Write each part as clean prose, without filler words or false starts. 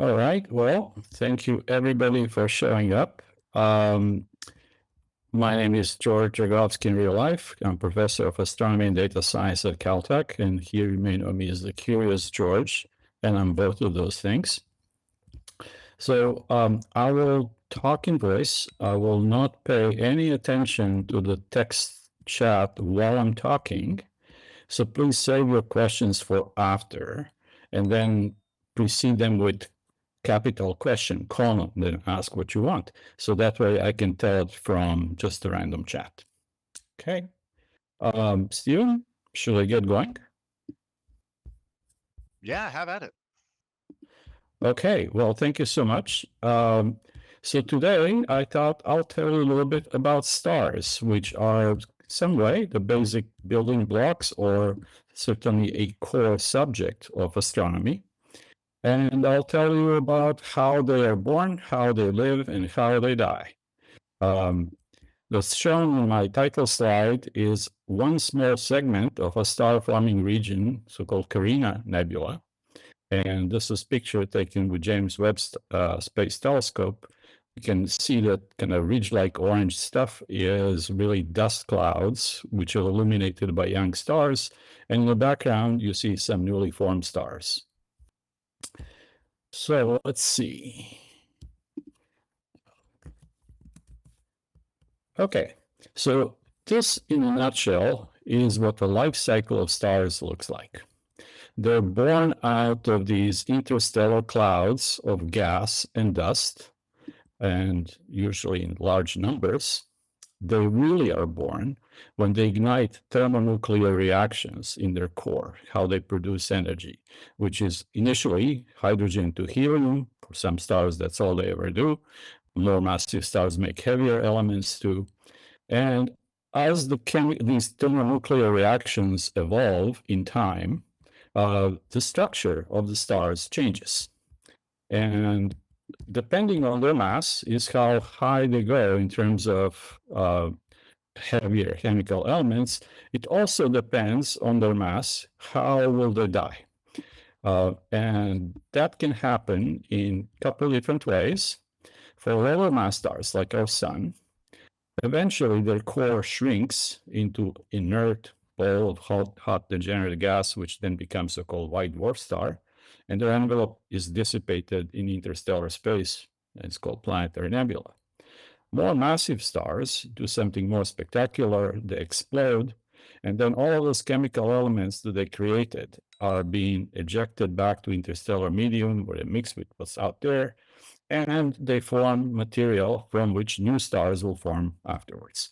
All right. Well, thank you everybody for showing up. Um, my name is Djorgovski in real life. I'm professor of astronomy and data science at Caltech, and here you may know me as the Curious George, and I'm both of those things. So I will talk in voice. I will not pay any attention to the text chat while I'm talking. So please save your questions for after, and then precede them with capital question, colon, then ask what you want. So that way I can tell it from just a random chat. Okay. Steven, should I get going? Yeah, have at it. Okay. Well, thank you so much. So today I thought I'll tell you a little bit about stars, which are some way the basic building blocks or certainly a core subject of astronomy. And I'll tell you about how they are born, how they live, and how they die. What's shown in my title slide is one small segment of a star-forming region, so-called Carina Nebula. And this is picture taken with James Webb Space Telescope. You can see that kind of ridge-like orange stuff is really dust clouds, which are illuminated by young stars. And in the background, you see some newly formed stars. So let's see. Okay, so this in a nutshell is what the life cycle of stars looks like. They're born out of these interstellar clouds of gas and dust, and usually in large numbers. They really are born when they ignite thermonuclear reactions in their core, how they produce energy, which is initially hydrogen to helium. For some stars, that's all they ever do. More massive stars make heavier elements too. And as these thermonuclear reactions evolve in time, the structure of the stars changes. And depending on their mass is how high they go in terms of heavier chemical elements. It also depends on their mass, how will they die. And that can happen in a couple of different ways. For lower mass stars like our sun, eventually their core shrinks into inert ball of hot degenerate gas, which then becomes a so-called white dwarf star, and their envelope is dissipated in interstellar space. It's called planetary nebula. More massive stars do something more spectacular. They explode, and then all of those chemical elements that they created are being ejected back to interstellar medium, where they mix with what's out there, and they form material from which new stars will form afterwards.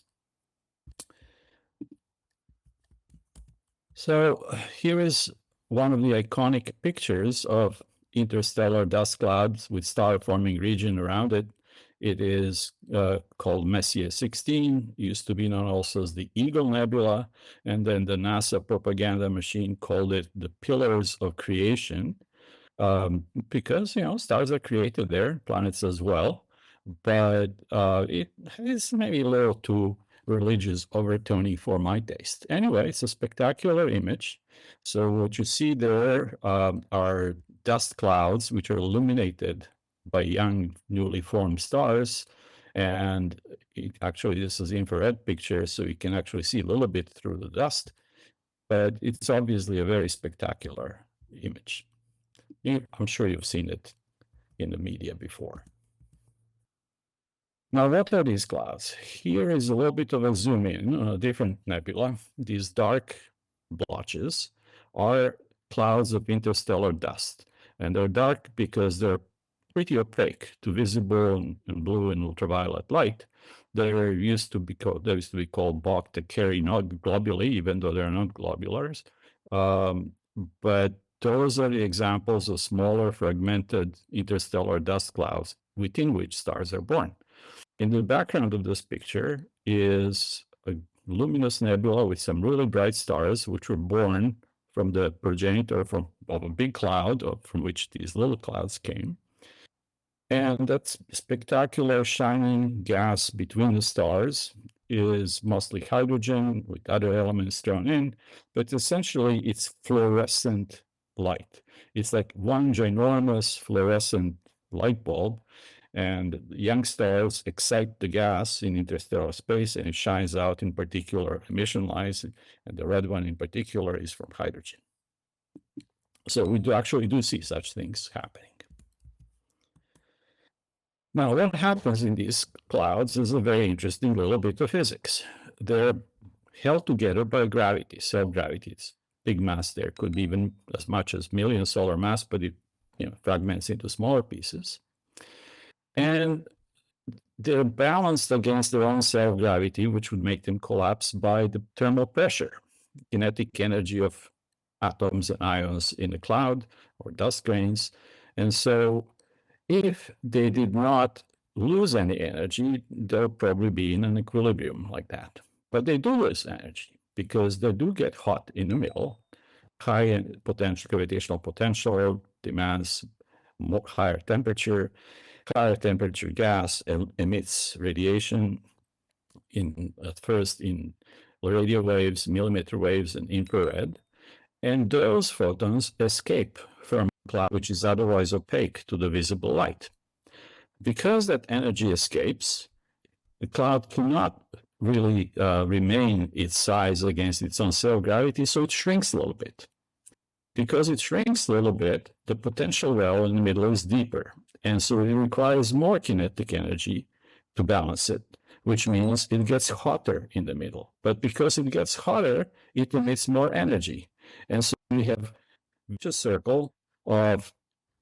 So here is one of the iconic pictures of interstellar dust clouds with star-forming region around it. It is called Messier 16, used to be known also as the Eagle Nebula, and then the NASA propaganda machine called it the Pillars of Creation, because, stars are created there, planets as well, but it is maybe a little too religious overtone for my taste. Anyway, it's a spectacular image. So what you see there are dust clouds, which are illuminated by young, newly formed stars. And actually, this is infrared picture, so you can actually see a little bit through the dust. But it's obviously a very spectacular image. I'm sure you've seen it in the media before. Now, what are these clouds? Here is a little bit of a zoom in on a different nebula. These dark blotches are clouds of interstellar dust. And they're dark because they're pretty opaque to visible and blue and ultraviolet light. They used to be called Bok-Takeri globuli, even though they're not globulars. But those are the examples of smaller fragmented interstellar dust clouds within which stars are born. In the background of this picture is a luminous nebula with some really bright stars, which were born from the progenitor of a big cloud from which these little clouds came. And that spectacular shining gas between the stars is mostly hydrogen with other elements thrown in, but essentially it's fluorescent light. It's like one ginormous fluorescent light bulb, and young stars excite the gas in interstellar space, and it shines out in particular emission lines, and the red one in particular is from hydrogen. So we actually do see such things happening. Now, what happens in these clouds is a very interesting little bit of physics. They're held together by gravity, self-gravity. It's big mass there, could be even as much as million solar mass, but it fragments into smaller pieces. And they're balanced against their own self-gravity, which would make them collapse by the thermal pressure, kinetic energy of atoms and ions in the cloud or dust grains. And so if they did not lose any energy, they'll probably be in an equilibrium like that. But they do lose energy because they do get hot in the middle. High potential, gravitational potential demands higher temperature. Higher temperature gas emits radiation at first in radio waves, millimeter waves, and infrared. And those photons escape from the cloud, which is otherwise opaque to the visible light. Because that energy escapes, the cloud cannot really remain its size against its own self-gravity, so it shrinks a little bit. Because it shrinks a little bit, the potential well in the middle is deeper, and so it requires more kinetic energy to balance it, which means it gets hotter in the middle. But because it gets hotter, it emits more energy. And so we have a circle of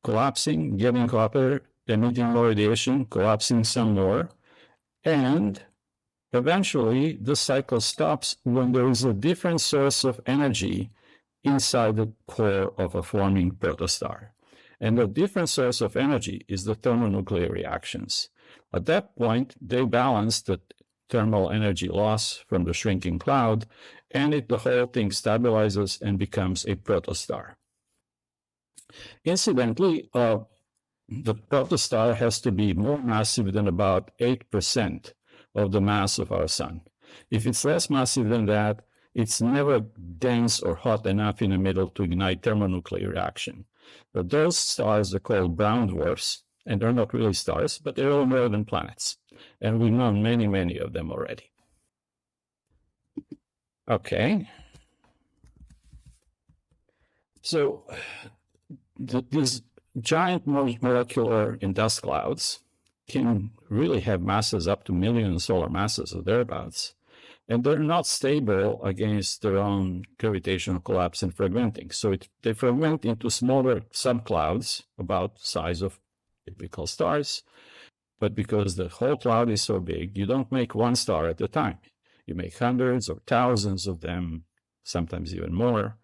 collapsing, getting hotter, emitting more radiation, collapsing some more, and eventually the cycle stops when there is a different source of energy inside the core of a forming protostar. And the different source of energy is the thermonuclear reactions. At that point, they balance the thermal energy loss from the shrinking cloud, and the whole thing stabilizes and becomes a protostar. Incidentally, the protostar has to be more massive than about 8% of the mass of our sun. If it's less massive than that, it's never dense or hot enough in the middle to ignite thermonuclear reaction. But those stars are called brown dwarfs, and they're not really stars, but they're all more than planets. And we've known many, many of them already. Okay. So these giant molecular and dust clouds can really have masses up to million solar masses or thereabouts. And they're not stable against their own gravitational collapse and fragmenting. So they fragment into smaller subclouds about the size of typical stars. But because the whole cloud is so big, you don't make one star at a time. You make hundreds or thousands of them, sometimes even more.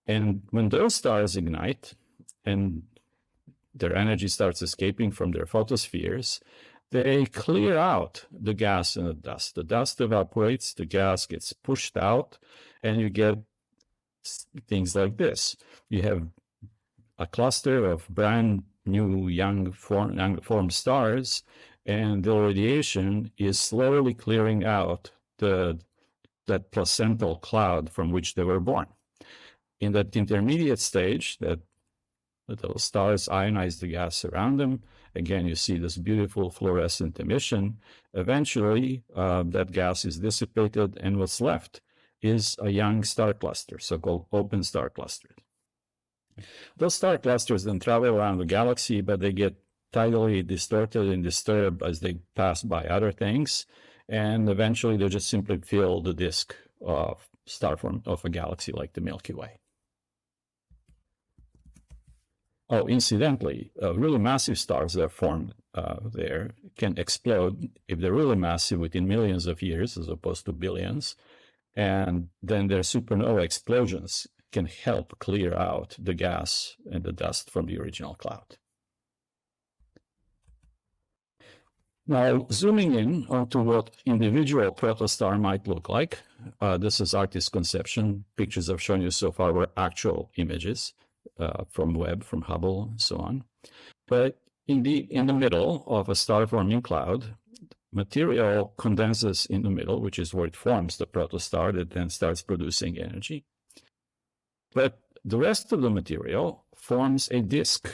And when those stars ignite and their energy starts escaping from their photospheres, they clear out the gas and the dust. The dust evaporates, the gas gets pushed out, and you get things like this. You have a cluster of brand new young formed stars, and the radiation is slowly clearing out that placental cloud from which they were born. In that intermediate stage, that those stars ionize the gas around them. Again, you see this beautiful fluorescent emission. Eventually, that gas is dissipated, and what's left is a young star cluster, so-called open star clusters. Those star clusters then travel around the galaxy, but they get tidally distorted and disturbed as they pass by other things, and eventually they just simply fill the disk of star form of a galaxy like the Milky Way. Oh, incidentally, really massive stars that are formed there can explode if they're really massive within millions of years as opposed to billions. And then their supernova explosions can help clear out the gas and the dust from the original cloud. Now, zooming in onto what individual protostar might look like, this is artist conception. Pictures I've shown you so far were actual images from Webb, from Hubble, and so on. But in the middle of a star-forming cloud, material condenses in the middle, which is where it forms the protostar that then starts producing energy. But the rest of the material forms a disk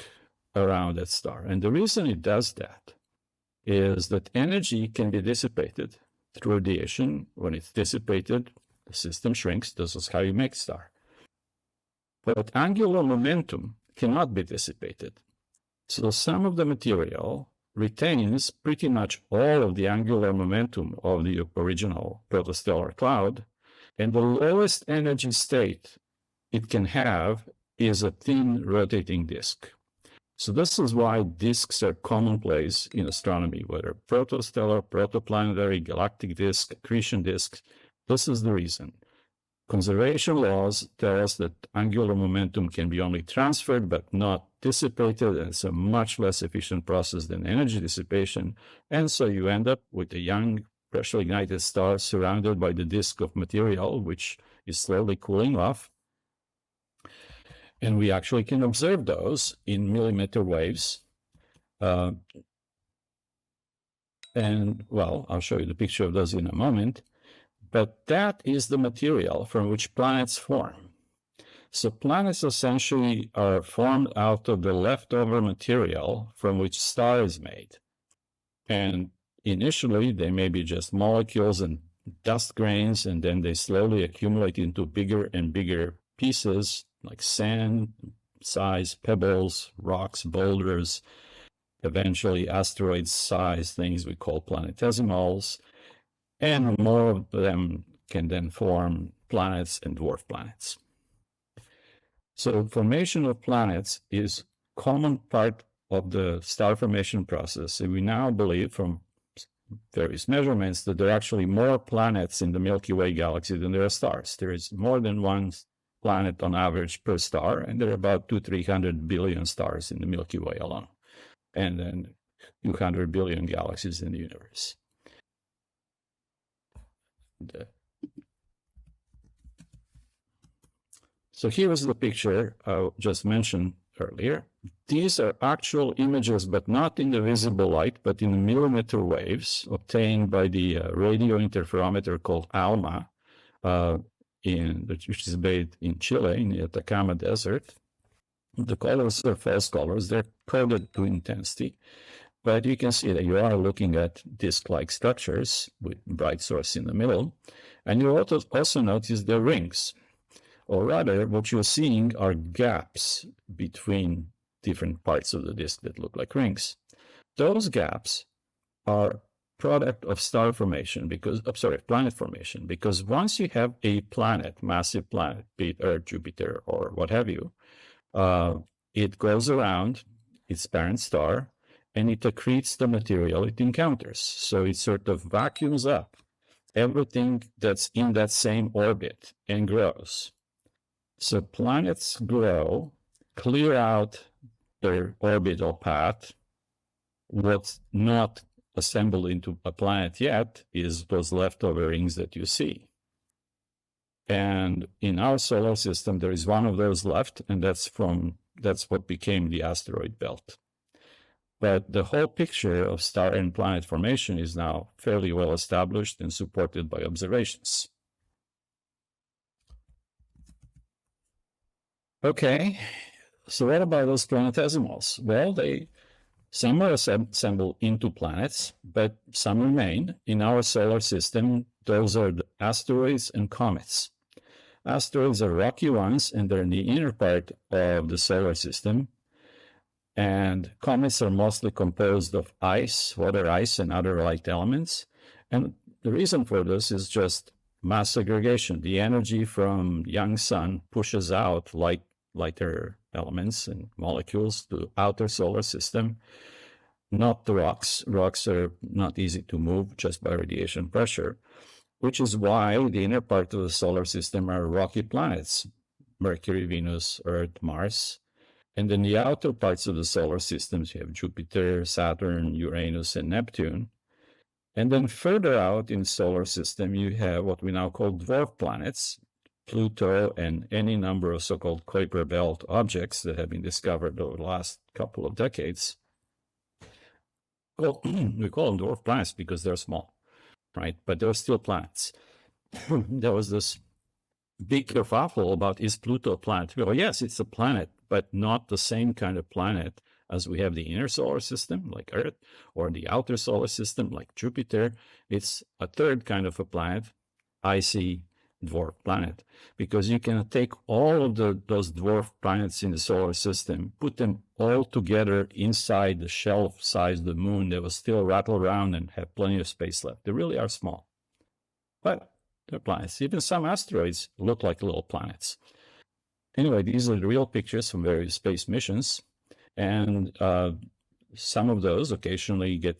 around that star. And the reason it does that is that energy can be dissipated through radiation. When it's dissipated, the system shrinks. This is how you make a star. But angular momentum cannot be dissipated. So some of the material retains pretty much all of the angular momentum of the original protostellar cloud, and the lowest energy state it can have is a thin rotating disk. So this is why disks are commonplace in astronomy, whether protostellar, protoplanetary, galactic disk, accretion disks. This is the reason. Conservation laws tell us that angular momentum can be only transferred but not dissipated, and it's a much less efficient process than energy dissipation. And so you end up with a young pressure ignited star surrounded by the disk of material, which is slowly cooling off. And we actually can observe those in millimeter waves. And well, I'll show you the picture of those in a moment. But that is the material from which planets form. So planets essentially are formed out of the leftover material from which star is made. And initially, they may be just molecules and dust grains, and then they slowly accumulate into bigger and bigger pieces, like sand size pebbles, rocks, boulders, eventually asteroid size things we call planetesimals, and more of them can then form planets and dwarf planets. So formation of planets is a common part of the star formation process, and we now believe from various measurements that there are actually more planets in the Milky Way galaxy than there are stars. There is more than one planet on average per star, and there are about 200-300 billion stars in the Milky Way alone, and then 200 billion galaxies in the universe. So here is the picture I just mentioned earlier. These are actual images, but not in the visible light, but in millimeter waves obtained by the radio interferometer called ALMA, which is based in Chile, in the Atacama Desert. The colors are false colors. They're coded to intensity. But you can see that you are looking at disk-like structures with bright source in the middle. And you also notice the rings. Or rather, what you're seeing are gaps between different parts of the disk that look like rings. Those gaps are product of star formation, planet formation, because once you have a planet, massive planet, be it Earth, Jupiter, or what have you, it goes around its parent star, and it accretes the material it encounters. So it sort of vacuums up everything that's in that same orbit and grows. So planets grow, clear out their orbital path. What's not assembled into a planet yet is those leftover rings that you see. And in our solar system, there is one of those left, and that's what became the asteroid belt. But the whole picture of star and planet formation is now fairly well established and supported by observations. Okay, so what about those planetesimals? Well, some are assembled into planets, but some remain. In our solar system, those are the asteroids and comets. Asteroids are rocky ones, and they're in the inner part of the solar system. And comets are mostly composed of ice, water ice, and other light elements. And the reason for this is just mass aggregation. The energy from young sun pushes out lighter elements and molecules to outer solar system, not the rocks. Rocks are not easy to move just by radiation pressure, which is why the inner part of the solar system are rocky planets, Mercury, Venus, Earth, Mars. And then the outer parts of the solar systems, you have Jupiter, Saturn, Uranus, and Neptune. And then further out in the solar system, you have what we now call dwarf planets, Pluto, and any number of so-called Kuiper belt objects that have been discovered over the last couple of decades. Well, we call them dwarf planets because they're small, right? But they're still planets. There was this big kerfuffle about, is Pluto a planet? Well, yes, it's a planet, but not the same kind of planet as we have the inner solar system, like Earth, or the outer solar system, like Jupiter. It's a third kind of a planet, icy dwarf planet, because you can take all of those dwarf planets in the solar system, put them all together inside the shell size of the moon that will still rattle around and have plenty of space left. They really are small, but they're planets. Even some asteroids look like little planets. Anyway, these are the real pictures from various space missions, and some of those occasionally get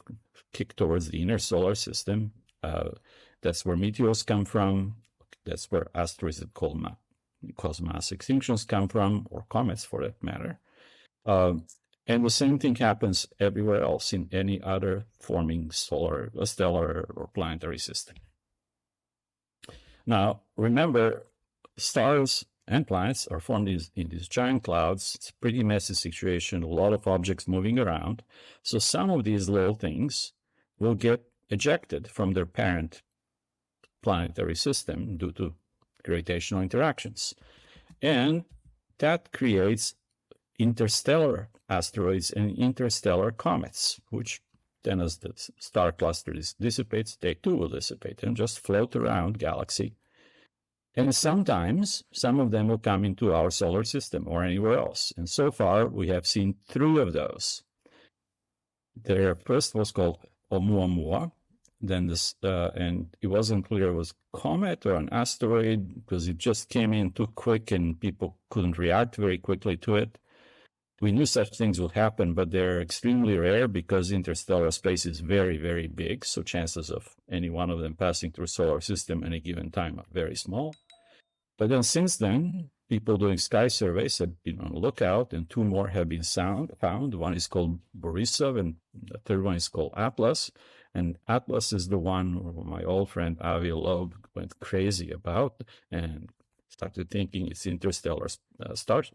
kicked towards the inner solar system. That's where meteors come from. That's where asteroids that cause mass extinctions come from, or comets for that matter. And the same thing happens everywhere else in any other forming stellar or planetary system. Now, remember, stars and planets are formed in these giant clouds. It's a pretty messy situation, a lot of objects moving around. So some of these little things will get ejected from their parent planetary system due to gravitational interactions. And that creates interstellar asteroids and interstellar comets, which then, as the star cluster dissipates, they too will dissipate and just float around galaxy. And sometimes some of them will come into our solar system or anywhere else. And so far, we have seen 3 of those. Their first was called Oumuamua. Then this, and it wasn't clear it was a comet or an asteroid because it just came in too quick and people couldn't react very quickly to it. We knew such things would happen, but they're extremely rare because interstellar space is very, very big. So chances of any one of them passing through solar system at any given time are very small. But then since then, people doing sky surveys have been on the lookout, and 2 more have been found. One is called Borisov, and the third one is called Atlas. And Atlas is the one where my old friend Avi Loeb went crazy about and started thinking it's interstellar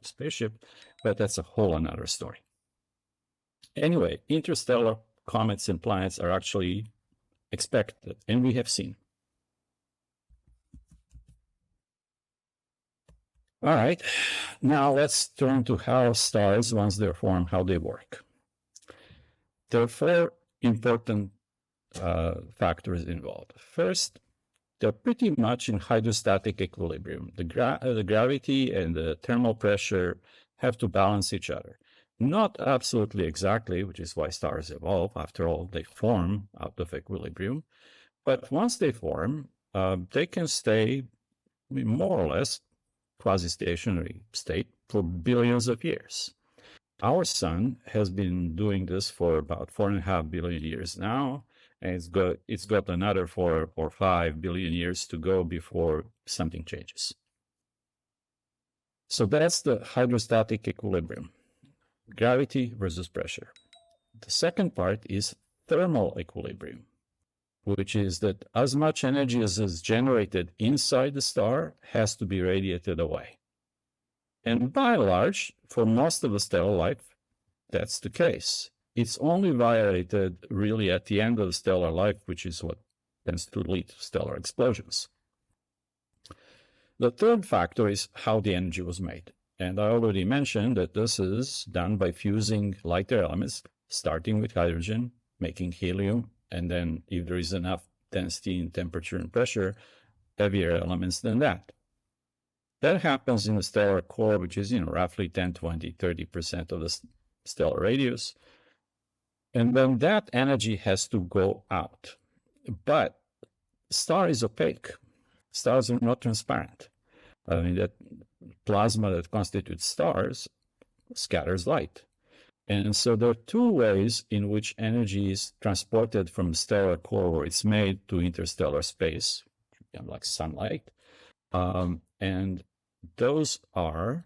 spaceship, but that's a whole another story. Anyway, interstellar comets and planets are actually expected, and we have seen. All right, now let's turn to how stars, once they're formed, how they work. There are 4 important factors involved. First, they're pretty much in hydrostatic equilibrium. The gravity and the thermal pressure have to balance each other. Not absolutely exactly, which is why stars evolve. After all, they form out of equilibrium. But once they form, they can stay more or less quasi-stationary state for billions of years. Our sun has been doing this for about 4.5 billion years now, and it's got another 4 or 5 billion years to go before something changes. So that's the hydrostatic equilibrium, gravity versus pressure. The second part is thermal equilibrium, which is that as much energy as is generated inside the star has to be radiated away. And by and large, for most of the stellar life, that's the case. It's only violated really at the end of the stellar life, which is what tends to lead to stellar explosions. The third factor is how the energy was made. And I already mentioned that this is done by fusing lighter elements, starting with hydrogen, making helium, and then if there is enough density in temperature and pressure, heavier elements than that. That happens in the stellar core, which is, roughly 10, 20, 30% of the stellar radius. And then that energy has to go out. But the star is opaque. Stars are not transparent. I mean, that plasma that constitutes stars scatters light. And so there are 2 ways in which energy is transported from the stellar core, where it's made, to interstellar space, like sunlight. And those are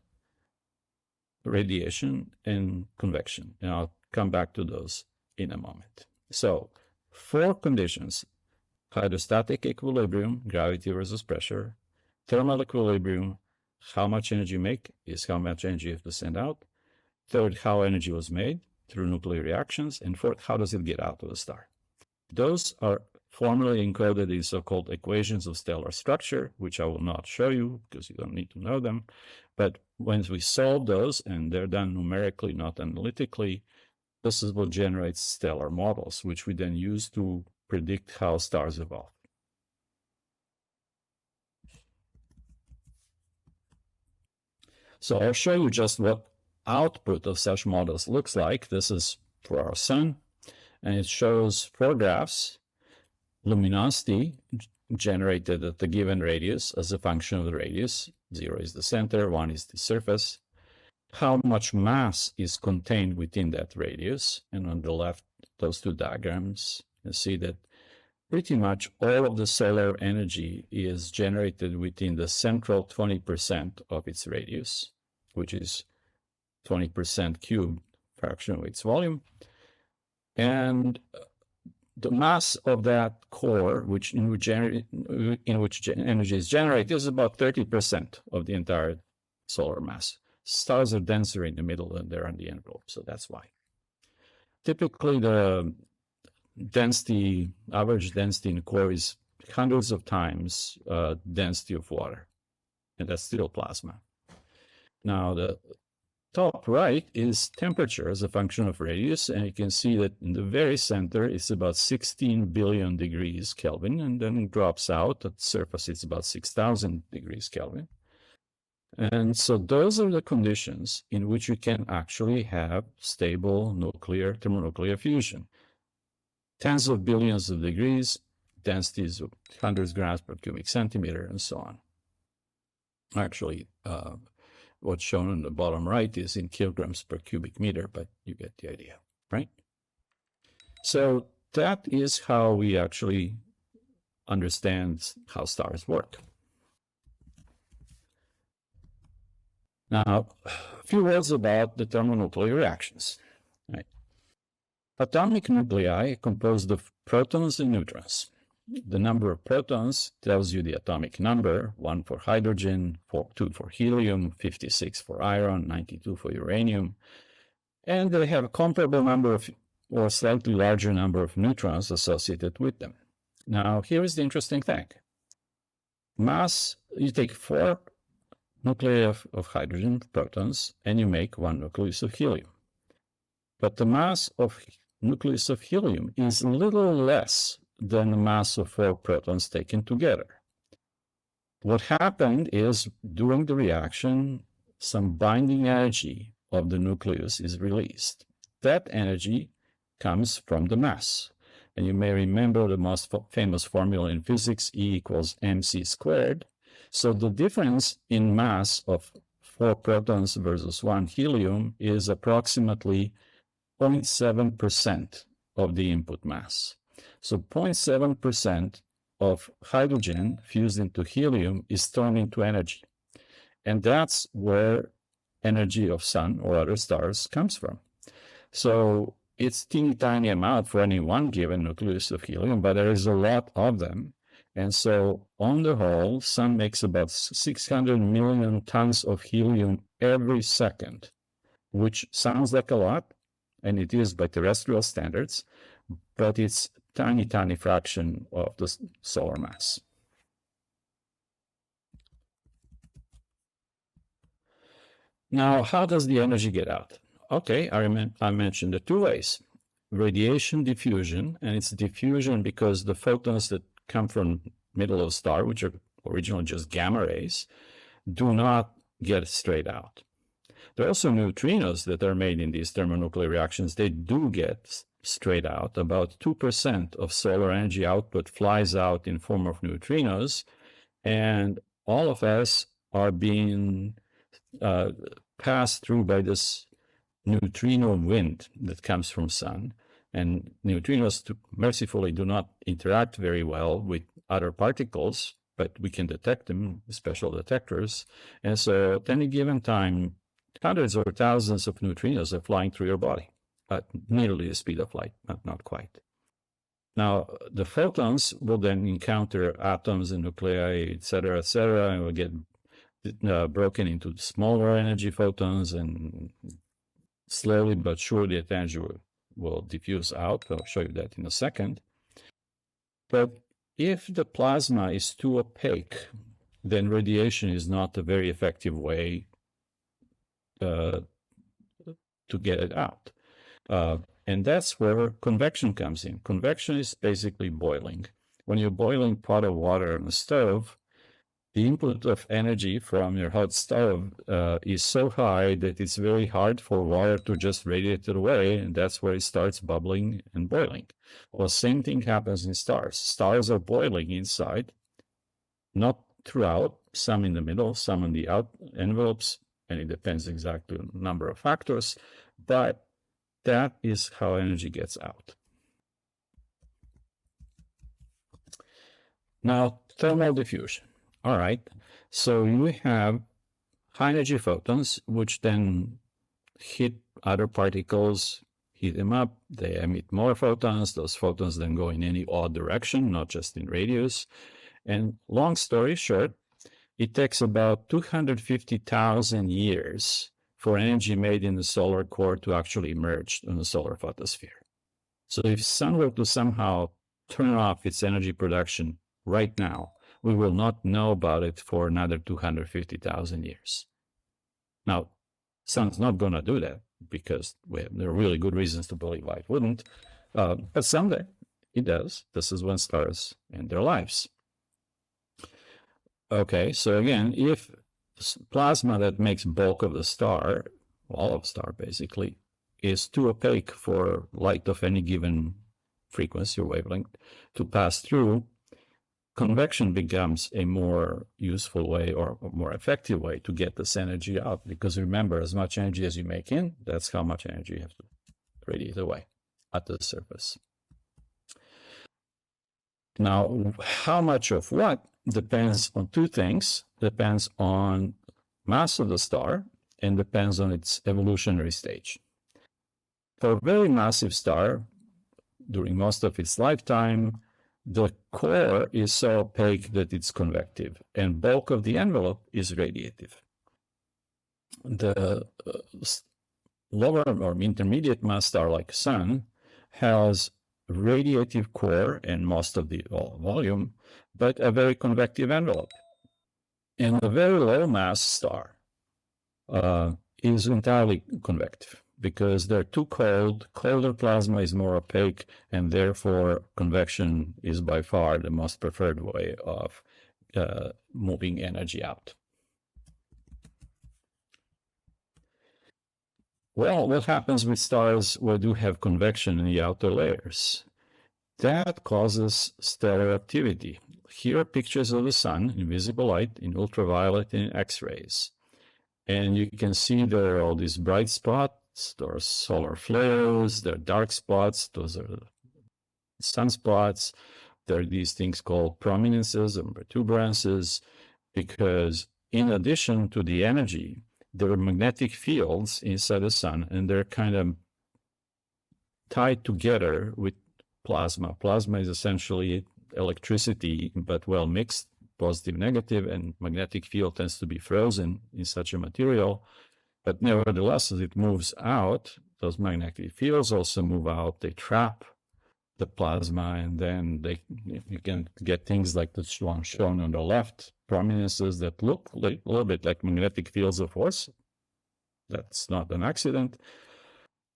radiation and convection. And I'll come back to those in a moment. So 4 conditions: hydrostatic equilibrium, gravity versus pressure; thermal equilibrium, how much energy you make is how much energy you have to send out; third, how energy was made through nuclear reactions; and fourth, how does it get out of the star. Those are formally encoded in so-called equations of stellar structure, which I will not show you because you don't need to know them. But when we solve those, and they're done numerically, not analytically, this is what generates stellar models, which we then use to predict how stars evolve. So I'll show you just what output of such models looks like. This is for our sun, and it shows 4 graphs, luminosity generated at the given radius as a function of the radius. 0 is the center, 1 is the surface. How much mass is contained within that radius. And on the left, those 2 diagrams, you see that pretty much all of the solar energy is generated within the central 20% of its radius, which is 20% cubed fraction of its volume. And the mass of that core, in which energy is generated, is about 30% of the entire solar mass. Stars are denser in the middle than they're on the envelope, so that's why. Typically, the average density in the core is hundreds of times density of water, and that's still plasma. Now, the top right is temperature as a function of radius, and you can see that in the very center it's about 16 billion degrees Kelvin, and then it drops out. At the surface it's about 6,000 degrees Kelvin. And so those are the conditions in which you can actually have stable thermonuclear fusion. Tens of billions of degrees, densities of hundreds grams per cubic centimeter, and so on. Actually, what's shown on the bottom right is in kilograms per cubic meter, but you get the idea, right? So that is how we actually understand how stars work. Now, a few words about the thermonuclear reactions. Right. Atomic nuclei are composed of protons and neutrons. The number of protons tells you the atomic number: 1 for hydrogen, 2 for helium, 56 for iron, 92 for uranium. And they have a comparable number of, or slightly larger number of neutrons associated with them. Now, here is the interesting thing. Mass, you take 4 nuclei of hydrogen, protons, and you make 1 nucleus of helium. But the mass of nucleus of helium is a little less than the mass of 4 protons taken together. What happened is, during the reaction, some binding energy of the nucleus is released. That energy comes from the mass. And you may remember the most famous formula in physics, E equals mc squared. So the difference in mass of 4 protons versus 1 helium is approximately 0.7% of the input mass. So 0.7% of hydrogen fused into helium is turned into energy. And that's where energy of sun or other stars comes from. So it's teeny tiny amount for any one given nucleus of helium, but there is a lot of them. And so on the whole, sun makes about 600 million tons of helium every second, which sounds like a lot, and it is by terrestrial standards, but it's tiny, tiny fraction of the solar mass. Now, how does the energy get out? Okay, I mentioned the 2 ways. Radiation diffusion, and it's diffusion because the photons that come from middle of star, which are originally just gamma rays, do not get straight out. There are also neutrinos that are made in these thermonuclear reactions. They do get straight out. About 2% of solar energy output flies out in form of neutrinos, and all of us are being passed through by this neutrino wind that comes from sun. And neutrinos mercifully do not interact very well with other particles, but we can detect them with special detectors. And so at any given time, hundreds or thousands of neutrinos are flying through your body at nearly the speed of light, not quite. Now, the photons will then encounter atoms and nuclei, et cetera, and will get broken into smaller energy photons, and slowly but surely that energy will diffuse out. I'll show you that in a second. But if the plasma is too opaque, then radiation is not a very effective way to get it out. And that's where convection comes in. Convection is basically boiling. When you're boiling pot of water on a stove, the input of energy from your hot stove is so high that it's very hard for water to just radiate it away, and that's where it starts bubbling and boiling. Well, same thing happens in stars. Stars are boiling inside, not throughout, some in the middle, some in the out envelopes, and it depends exactly on the number of factors, but that is how energy gets out. Now, thermal diffusion. All right, so you have high energy photons, which then hit other particles, heat them up, they emit more photons. Those photons then go in any odd direction, not just in radius. And long story short, it takes about 250,000 years for energy made in the solar core to actually emerge in the solar photosphere. So if the sun were to somehow turn off its energy production right now, we will not know about it for another 250,000 years. Now, sun's not going to do that because there are really good reasons to believe why it wouldn't. But someday it does. This is when stars end their lives. Okay, so again, if plasma that makes bulk of the star, all of the star basically, is too opaque for light of any given frequency or wavelength to pass through, convection becomes a more useful way or a more effective way to get this energy out. Because remember, as much energy as you make in, that's how much energy you have to radiate away at the surface. Now, how much of what depends on two things. Depends on mass of the star and depends on its evolutionary stage. For a very massive star, during most of its lifetime, the core is so opaque that it's convective, and bulk of the envelope is radiative. The lower or intermediate mass star like Sun has radiative core and most of the volume, but a very convective envelope. And a very low mass star is entirely convective because they're too cold. Colder plasma is more opaque, and therefore convection is by far the most preferred way of moving energy out. Well, what happens with stars where you have convection in the outer layers? That causes stellar activity. Here are pictures of the sun in visible light, in ultraviolet, and in X-rays. And you can see there are all these bright spots, there are solar flares, there are dark spots, those are sunspots. There are these things called prominences and protuberances, because in addition to the energy, there are magnetic fields inside the sun, and they're kind of tied together with plasma. Plasma is essentially electricity, but well mixed, positive, negative, and magnetic field tends to be frozen in such a material. But nevertheless, as it moves out, those magnetic fields also move out. They trap the plasma, and then you can get things like the one shown on the left, prominences that look a little bit like magnetic fields of force. That's not an accident.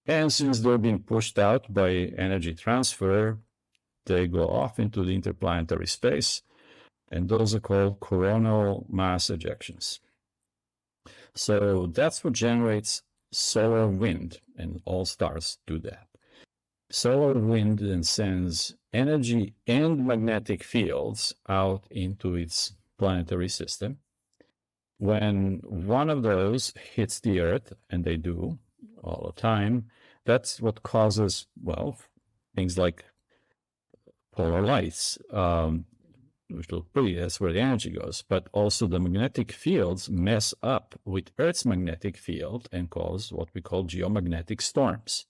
And since they're being pushed out by energy transfer, they go off into the interplanetary space, and those are called coronal mass ejections. So that's what generates solar wind, and all stars do that. Solar wind then sends energy and magnetic fields out into its planetary system. When one of those hits the Earth, and they do all the time, that's what causes, well, things like polar lights, which look pretty, that's where the energy goes. But also the magnetic fields mess up with Earth's magnetic field and cause what we call geomagnetic storms.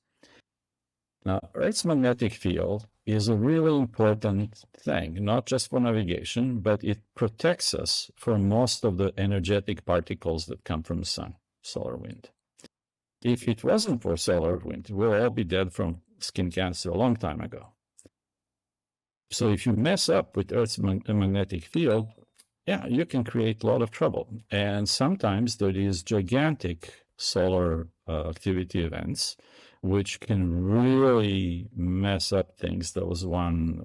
Now, Earth's magnetic field is a really important thing, not just for navigation, but it protects us from most of the energetic particles that come from the sun, solar wind. If it wasn't for solar wind, we'll all be dead from skin cancer a long time ago. So if you mess up with Earth's magnetic field, yeah, you can create a lot of trouble. And sometimes there is gigantic solar activity events, which can really mess up things. There was one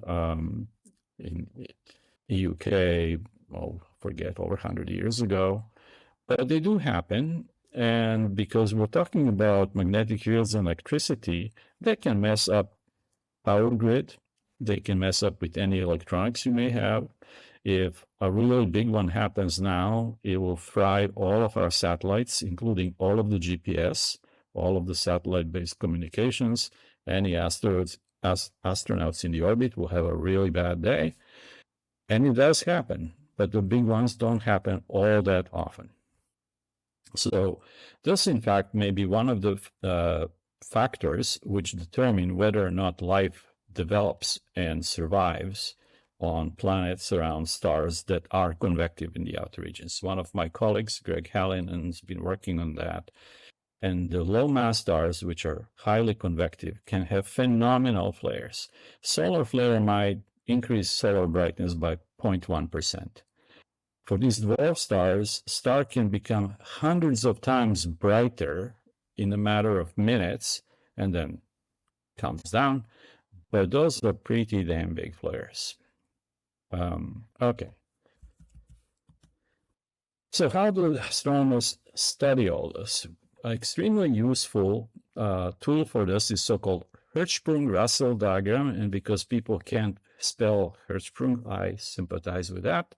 in UK, oh, forget, over 100 years ago. But they do happen. And because we're talking about magnetic fields and electricity, they can mess up power grid. They can mess up with any electronics you may have. If a really big one happens now, it will fry all of our satellites, including all of the GPS, all of the satellite-based communications. Any astronauts in the orbit will have a really bad day. And it does happen, but the big ones don't happen all that often. So this, in fact, may be one of the factors which determine whether or not life develops and survives on planets around stars that are convective in the outer regions. One of my colleagues, Greg Hallinan, has been working on that. And the low mass stars, which are highly convective, can have phenomenal flares. Solar flare might increase solar brightness by 0.1%. For these dwarf stars, star can become hundreds of times brighter in a matter of minutes and then comes down. But those are pretty damn big flares. Okay. So how do astronomers study all this? An extremely useful tool for this is so-called Hertzsprung-Russell diagram. And because people can't spell Hertzsprung, I sympathize with that.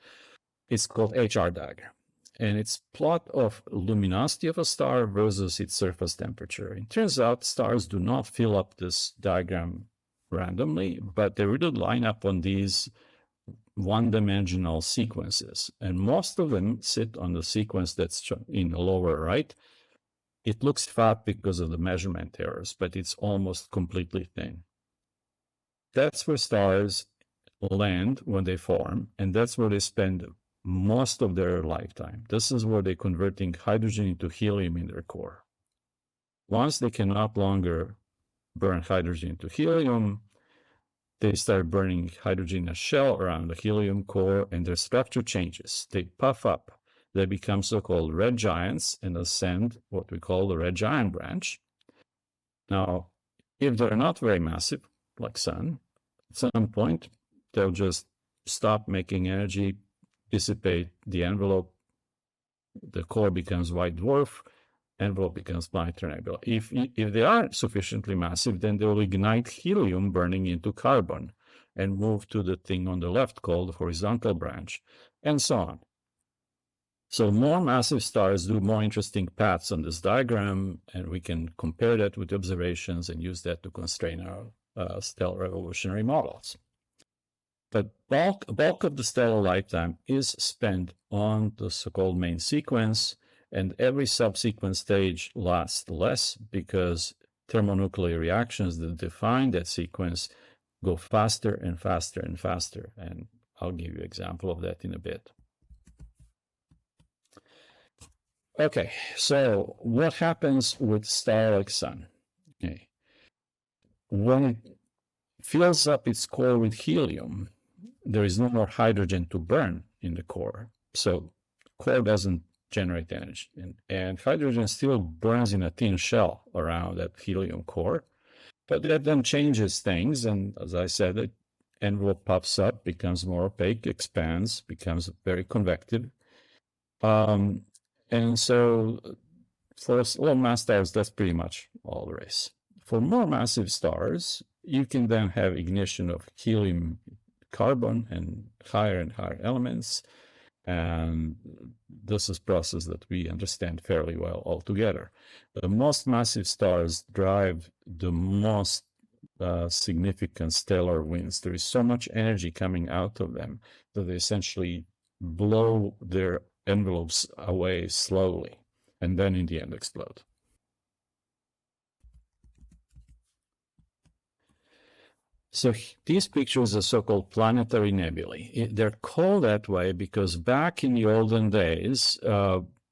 It's called HR diagram. And it's plot of luminosity of a star versus its surface temperature. It turns out stars do not fill up this diagram randomly, but they really line up on these one-dimensional sequences. And most of them sit on the sequence that's in the lower right. It looks fat because of the measurement errors, but it's almost completely thin. That's where stars land when they form, and that's where they spend most of their lifetime. This is where they're converting hydrogen into helium in their core. Once they can no longer burn hydrogen into helium, they start burning hydrogen in a shell around the helium core, and their structure changes. They puff up. They become so-called red giants and ascend what we call the red giant branch. Now, if they're not very massive, like Sun, at some point, they'll just stop making energy, dissipate the envelope, the core becomes white dwarf, envelope becomes planetary nebula. If they are sufficiently massive, then they will ignite helium burning into carbon and move to the thing on the left called the horizontal branch, and so on. So more massive stars do more interesting paths on this diagram, and we can compare that with observations and use that to constrain our stellar evolutionary models. But bulk of the stellar lifetime is spent on the so-called main sequence, and every subsequent stage lasts less because thermonuclear reactions that define that sequence go faster and faster and faster. And I'll give you an example of that in a bit. Okay, so what happens with star like Sun? Okay. When it fills up its core with helium, there is no more hydrogen to burn in the core. So core doesn't generate energy. And hydrogen still burns in a thin shell around that helium core. But that then changes things. And as I said, the envelope puffs up, becomes more opaque, expands, becomes very convective. And so for low mass stars, that's pretty much all there is. For more massive stars, you can then have ignition of helium, carbon, and higher elements. And this is a process that we understand fairly well altogether. The most massive stars drive the most significant stellar winds. There is so much energy coming out of them that they essentially blow their envelopes away slowly, and then in the end explode. So these pictures are so-called planetary nebulae. They're called that way because back in the olden days,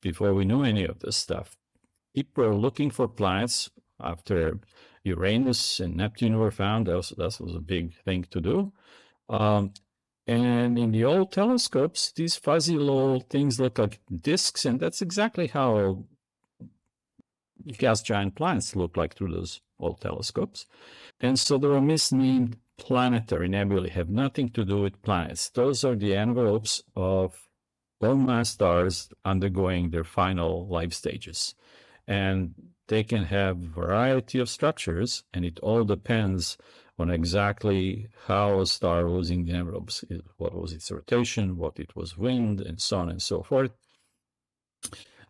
before we knew any of this stuff, people were looking for planets after Uranus and Neptune were found. That was a big thing to do. And in the old telescopes, these fuzzy little things look like disks, and that's exactly how gas giant planets look like through those old telescopes. And so they were misnamed planetary nebulae, have nothing to do with planets. Those are the envelopes of low-mass stars undergoing their final life stages. And they can have a variety of structures, and it all depends on exactly how a star was in the envelopes, what was its rotation, what it was wind, and so on and so forth.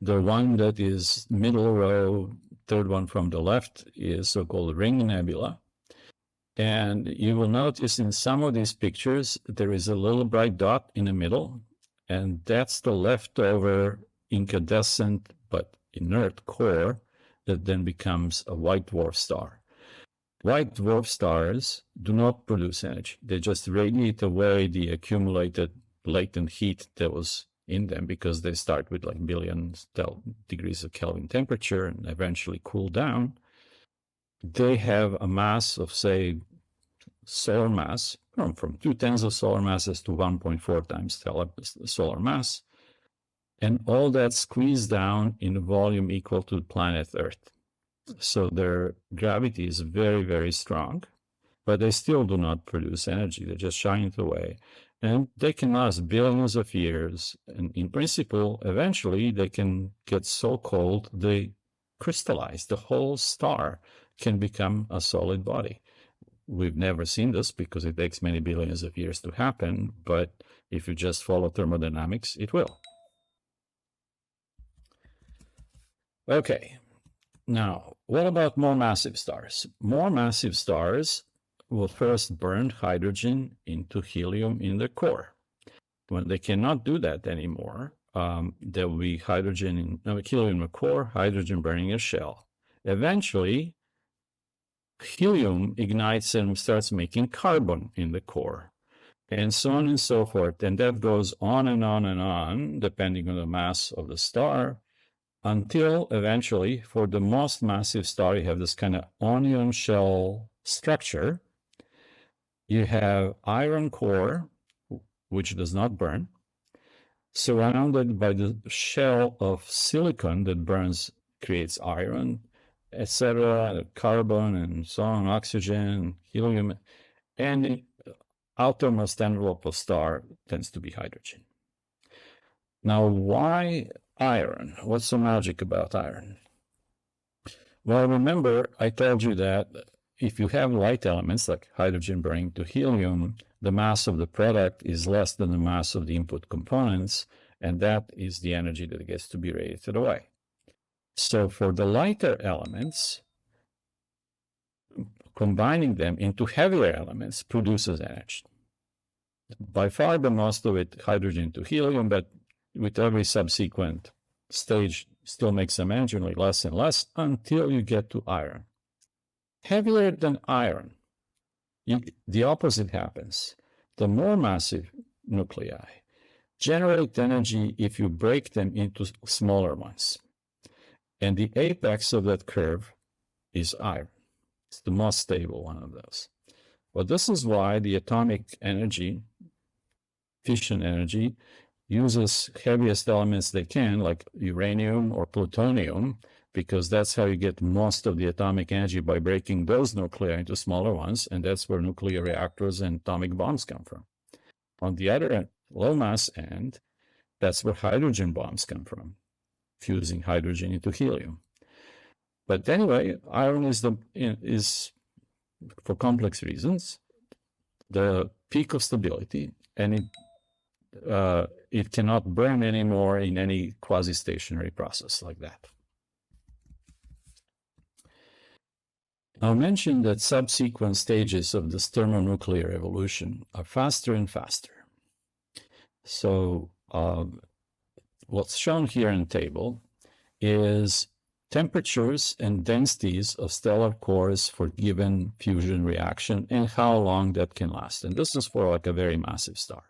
The one that is middle row, third one from the left, is so-called ring nebula. And you will notice in some of these pictures, there is a little bright dot in the middle, and that's the leftover incandescent but inert core that then becomes a white dwarf star. White dwarf stars do not produce energy. They just radiate away the accumulated latent heat that was in them, because they start with like billions degrees of Kelvin temperature and eventually cool down. They have a mass of, say, solar mass, from 2/10 of solar masses to 1.4 times solar mass, and all that squeezed down in a volume equal to planet Earth. So their gravity is very, very strong, but they still do not produce energy. They just shine it away. And they can last billions of years. And in principle, eventually they can get so cold they crystallize. The whole star can become a solid body. We've never seen this because it takes many billions of years to happen, but if you just follow thermodynamics, it will. Okay, now, what about more massive stars? More massive stars will first burn hydrogen into helium in their core. When they cannot do that anymore, there will be helium in the core, hydrogen burning a shell. Eventually, helium ignites and starts making carbon in the core, and so on and so forth. And that goes on and on and on, depending on the mass of the star, until eventually, for the most massive star, you have this kind of onion shell structure. You have iron core, which does not burn, surrounded by the shell of silicon that burns, creates iron, etc., carbon and so on, oxygen, helium, and the outermost envelope of star tends to be hydrogen. Now, why iron? What's so magic about iron? Well, remember, I told you that if you have light elements like hydrogen burning to helium, the mass of the product is less than the mass of the input components, and that is the energy that gets to be radiated away. So for the lighter elements, combining them into heavier elements produces energy. By far the most of it hydrogen to helium, but with every subsequent stage still makes them marginally less and less until you get to iron. Heavier than iron, the opposite happens. The more massive nuclei generate energy if you break them into smaller ones. And the apex of that curve is iron. It's the most stable one of those. Well, this is why the atomic energy, fission energy, uses heaviest elements they can, like uranium or plutonium, because that's how you get most of the atomic energy, by breaking those nuclei into smaller ones, and that's where nuclear reactors and atomic bombs come from. On the other end, low mass end, that's where hydrogen bombs come from, fusing hydrogen into helium. But anyway, iron is for complex reasons, the peak of stability, and it cannot burn anymore in any quasi-stationary process like that. I'll mention that subsequent stages of this thermonuclear evolution are faster and faster. So what's shown here in the table is temperatures and densities of stellar cores for given fusion reaction and how long that can last. And this is for like a very massive star.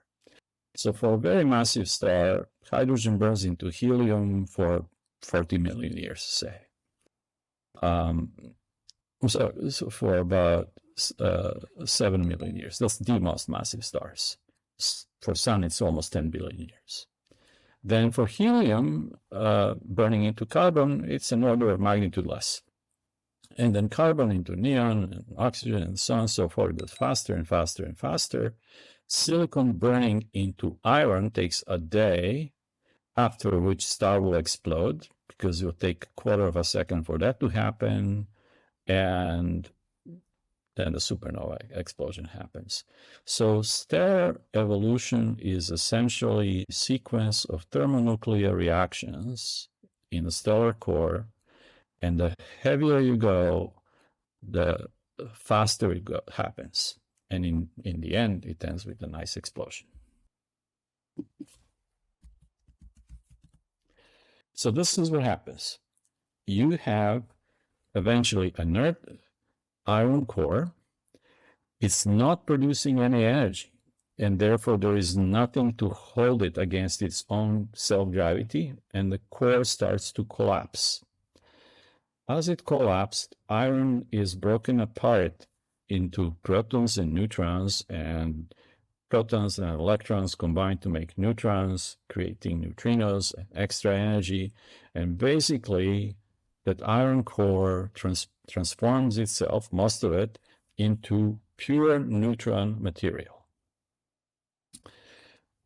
So for a very massive star, hydrogen burns into helium for 40 million years, say. So for about 7 million years. That's the most massive stars. For Sun, it's almost 10 billion years. Then for helium, burning into carbon, it's an order of magnitude less. And then carbon into neon and oxygen and so on and so forth goes faster and faster and faster. Silicon burning into iron takes a day, after which star will explode, because it will take a quarter of a second for that to happen. And then the supernova explosion happens. So stellar evolution is essentially a sequence of thermonuclear reactions in the stellar core, and the heavier you go, the faster it happens. And in the end, it ends with a nice explosion. So this is what happens. You have eventually a inert iron core. It's not producing any energy, and therefore there is nothing to hold it against its own self-gravity, and the core starts to collapse. As it collapsed, iron is broken apart into protons and neutrons, and protons and electrons combine to make neutrons, creating neutrinos and extra energy. And basically, that iron core transforms itself, most of it, into pure neutron material.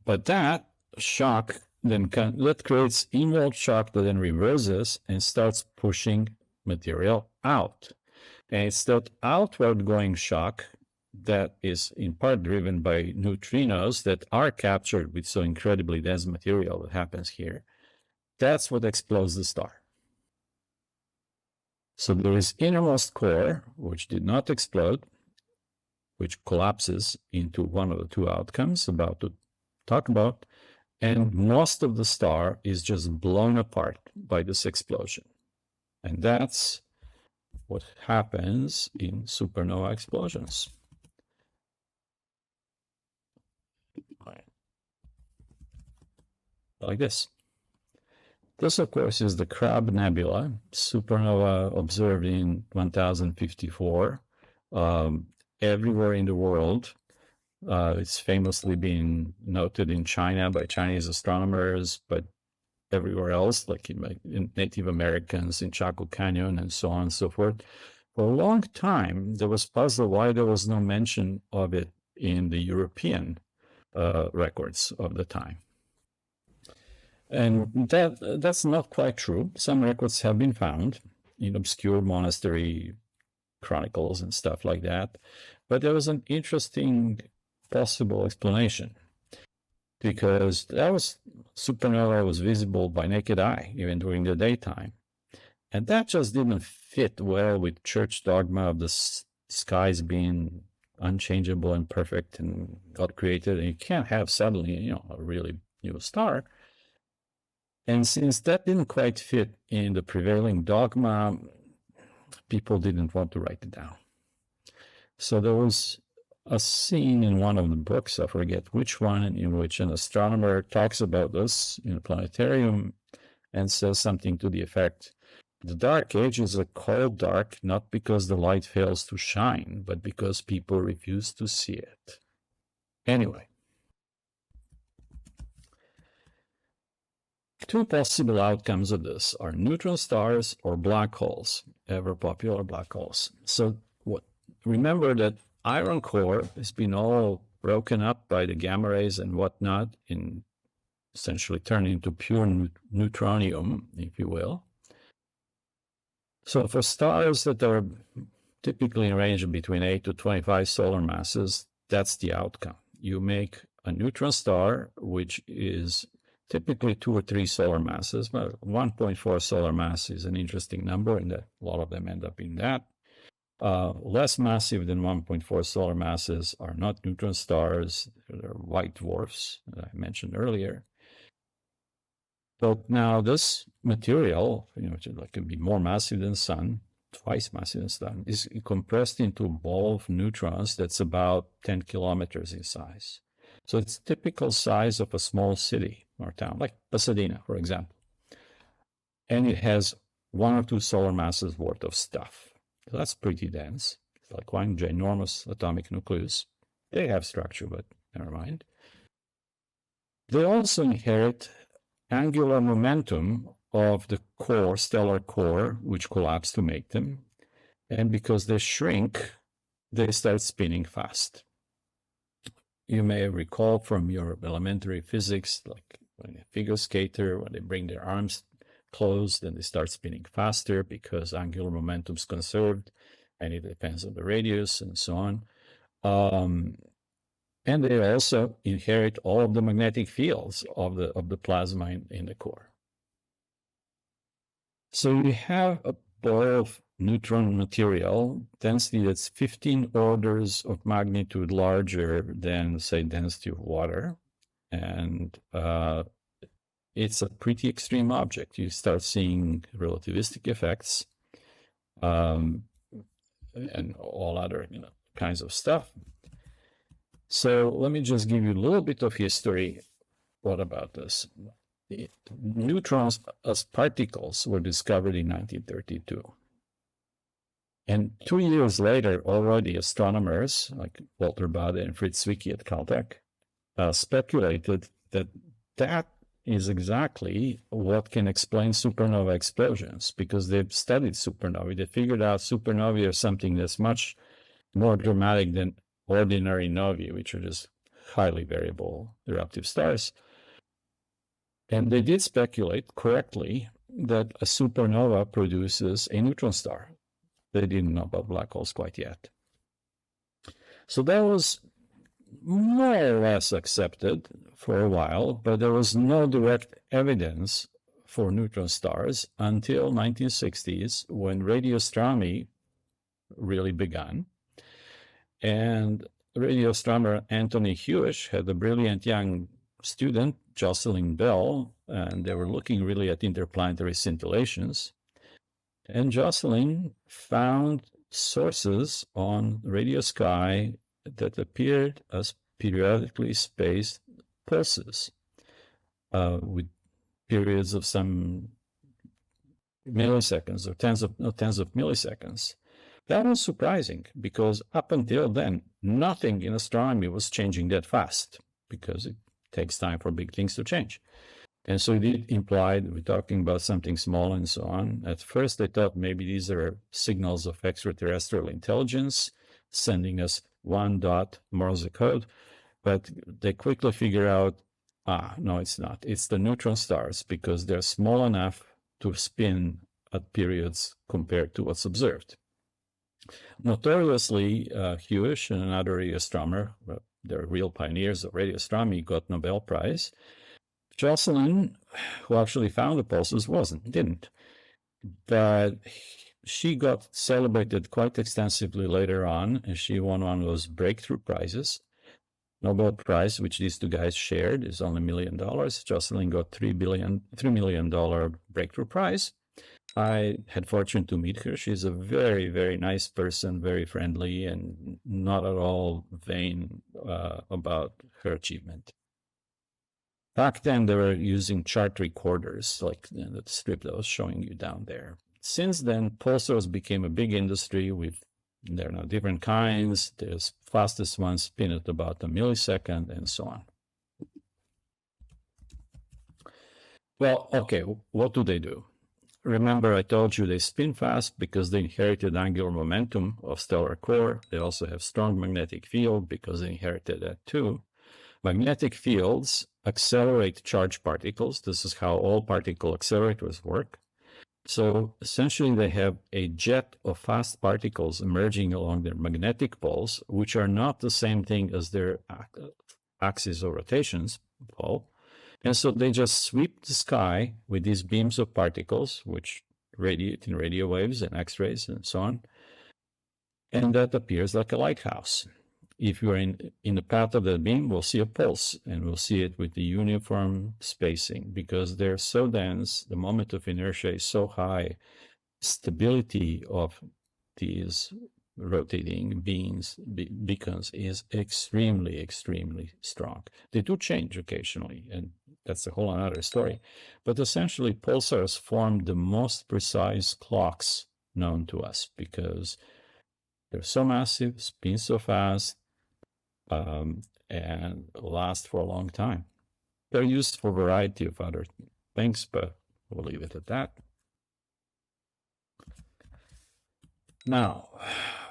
But that shock then that creates inward shock that then reverses and starts pushing material out. And it's that outward going shock that is in part driven by neutrinos that are captured with so incredibly dense material that happens here. That's what explodes the star. So there is innermost core, which did not explode, which collapses into one of the two outcomes about to talk about, and most of the star is just blown apart by this explosion. And that's what happens in supernova explosions. Like this. This, of course, is the Crab Nebula, supernova observed in 1054, everywhere in the world. It's famously been noted in China by Chinese astronomers, but everywhere else, like in Native Americans, in Chaco Canyon, and so on and so forth. For a long time, there was puzzle why there was no mention of it in the European records of the time. And that's not quite true. Some records have been found in obscure monastery chronicles and stuff like that. But there was an interesting possible explanation, because that supernova was visible by naked eye, even during the daytime. And that just didn't fit well with church dogma of the skies being unchangeable and perfect and God created, and you can't have suddenly, a really new star. And since that didn't quite fit in the prevailing dogma, people didn't want to write it down. So there was a scene in one of the books, I forget which one, in which an astronomer talks about this in a planetarium and says something to the effect, the dark age is a cold dark, not because the light fails to shine, but because people refuse to see it. Anyway, two possible outcomes of this are neutron stars or black holes, ever popular black holes. So remember that iron core has been all broken up by the gamma rays and whatnot, in essentially turned into pure neutronium, if you will. So for stars that are typically in range of between 8 to 25 solar masses, that's the outcome. You make a neutron star, which is typically 2 or 3 solar masses, but 1.4 solar mass is an interesting number, and a lot of them end up in that. Less massive than 1.4 solar masses are not neutron stars, they're white dwarfs, that I mentioned earlier. But now this material, which can be more massive than the sun, twice massive than the sun, is compressed into a ball of neutrons that's about 10 kilometers in size. So it's typical size of a small city or town, like Pasadena, for example. And it has 1 or 2 solar masses worth of stuff. So that's pretty dense. like one ginormous atomic nucleus. They have structure, but never mind. They also inherit angular momentum of the core, stellar core, which collapsed to make them. And because they shrink, they start spinning fast. You may recall from your elementary physics, like when a figure skater, when they bring their arms close, then they start spinning faster because angular momentum is conserved, and it depends on the radius and so on. And they also inherit all of the magnetic fields of the plasma in the core. So you have a ball of neutron material density that's 15 orders of magnitude larger than, say, density of water. And it's a pretty extreme object. You start seeing relativistic effects and all other kinds of stuff. So let me just give you a little bit of history. What about this? Neutrons as particles were discovered in 1932. And 2 years later, already astronomers like Walter Baade and Fritz Zwicky at Caltech speculated that that is exactly what can explain supernova explosions, because they've studied supernovae. They figured out supernovae are something that's much more dramatic than ordinary novae, which are just highly variable eruptive stars. And they did speculate correctly that a supernova produces a neutron star. They didn't know about black holes quite yet. So that was more or less accepted for a while, but there was no direct evidence for neutron stars until 1960s, when radio astronomy really began. And radio astronomer Anthony Hewish had a brilliant young student, Jocelyn Bell, and they were looking really at interplanetary scintillations. And Jocelyn found sources on radio sky that appeared as periodically spaced pulses with periods of some milliseconds or tens of milliseconds. That was surprising, because up until then, nothing in astronomy was changing that fast, because it takes time for big things to change. And so it implied we're talking about something small and so on. At first, they thought maybe these are signals of extraterrestrial intelligence sending us one dot Morse code, but they quickly figure out, no, it's not. It's the neutron stars, because they're small enough to spin at periods compared to what's observed. Notoriously, Hewish and another radio astronomer, they're real pioneers of radio astronomy, got Nobel Prize. Jocelyn, who actually found the pulses, didn't. But she got celebrated quite extensively later on, and she won one of those breakthrough prizes. Nobel Prize, which these two guys shared, is only $1 million. Jocelyn got $3 million breakthrough prize. I had fortune to meet her. She's a very, very nice person, very friendly, and not at all vain about her achievement. Back then, they were using chart recorders, like the strip that I was showing you down there. Since then, pulsars became a big industry. There are now different kinds. The fastest ones spin at about a millisecond, and so on. Well, okay, what do they do? Remember, I told you they spin fast because they inherited angular momentum of stellar core. They also have strong magnetic field because they inherited that too. Magnetic fields accelerate charged particles. This is how all particle accelerators work. So essentially, they have a jet of fast particles emerging along their magnetic poles, which are not the same thing as their axis of rotations pole. And so they just sweep the sky with these beams of particles, which radiate in radio waves and X-rays and so on. And that appears like a lighthouse. If you are in the path of that beam, we'll see a pulse, and we'll see it with the uniform spacing, because they're so dense, the moment of inertia is so high, stability of these rotating beacons is extremely, extremely strong. They do change occasionally, and that's a whole other story. But essentially, pulsars form the most precise clocks known to us, because They're so massive, spin so fast, and last for a long time. They're used for a variety of other things, but we'll leave it at that. Now,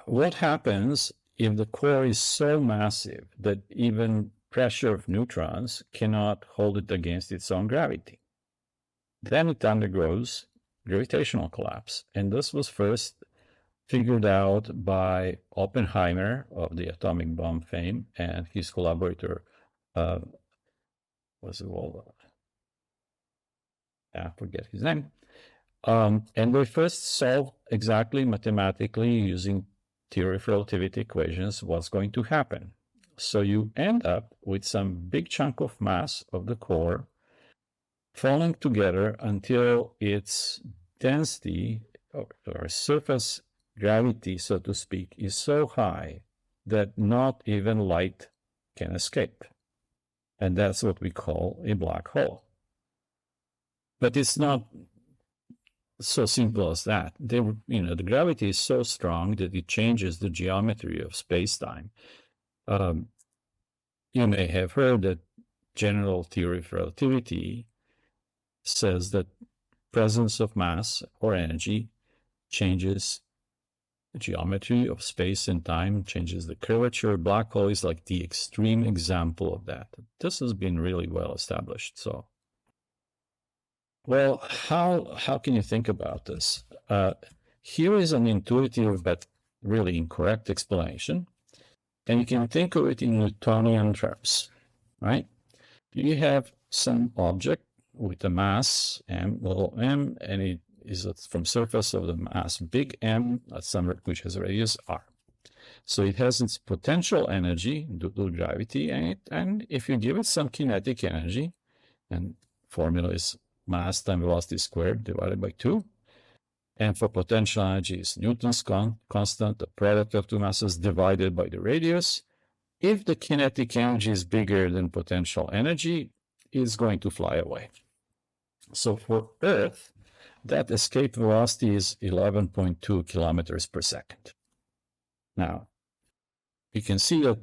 what happens if the core is so massive that even pressure of neutrons cannot hold it against its own gravity? Then it undergoes gravitational collapse, and this was first figured out by Oppenheimer of the atomic bomb fame and his collaborator, what's it called? I forget his name. And they first solved exactly mathematically using theory of relativity equations what's going to happen. So you end up with some big chunk of mass of the core falling together until its density or surface gravity, so to speak, is so high that not even light can escape. And that's what we call a black hole. But it's not so simple as that. The gravity is so strong that it changes the geometry of space-time. You may have heard that general theory of relativity says that presence of mass or energy changes the geometry of space and time, changes the curvature. Black hole is like the extreme example of that. This has been really well established. So, well, how can you think about this? Here is an intuitive but really incorrect explanation. And you can think of it in Newtonian terms, right? You have some object with a mass m, little m, and it is from surface of the mass big M, which has a radius r. So it has its potential energy due to gravity, and if you give it some kinetic energy, and formula is mass times velocity squared divided by 2, and for potential energy is Newton's constant, the product of two masses divided by the radius. If the kinetic energy is bigger than potential energy, it's going to fly away. So for Earth, that escape velocity is 11.2 kilometers per second. Now, you can see that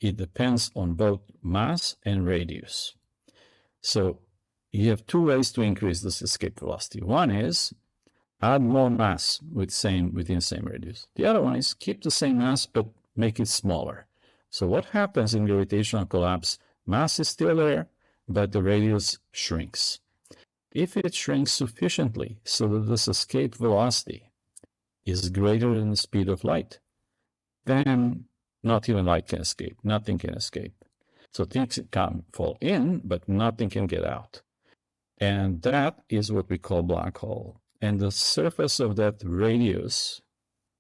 it depends on both mass and radius. So you have two ways to increase this escape velocity. One is add more mass within the same radius. The other one is keep the same mass but make it smaller. So what happens in gravitational collapse? Mass is still there, but the radius shrinks. If it shrinks sufficiently so that this escape velocity is greater than the speed of light, then not even light can escape, nothing can escape. So things can fall in, but nothing can get out. And that is what we call black hole. And the surface of that radius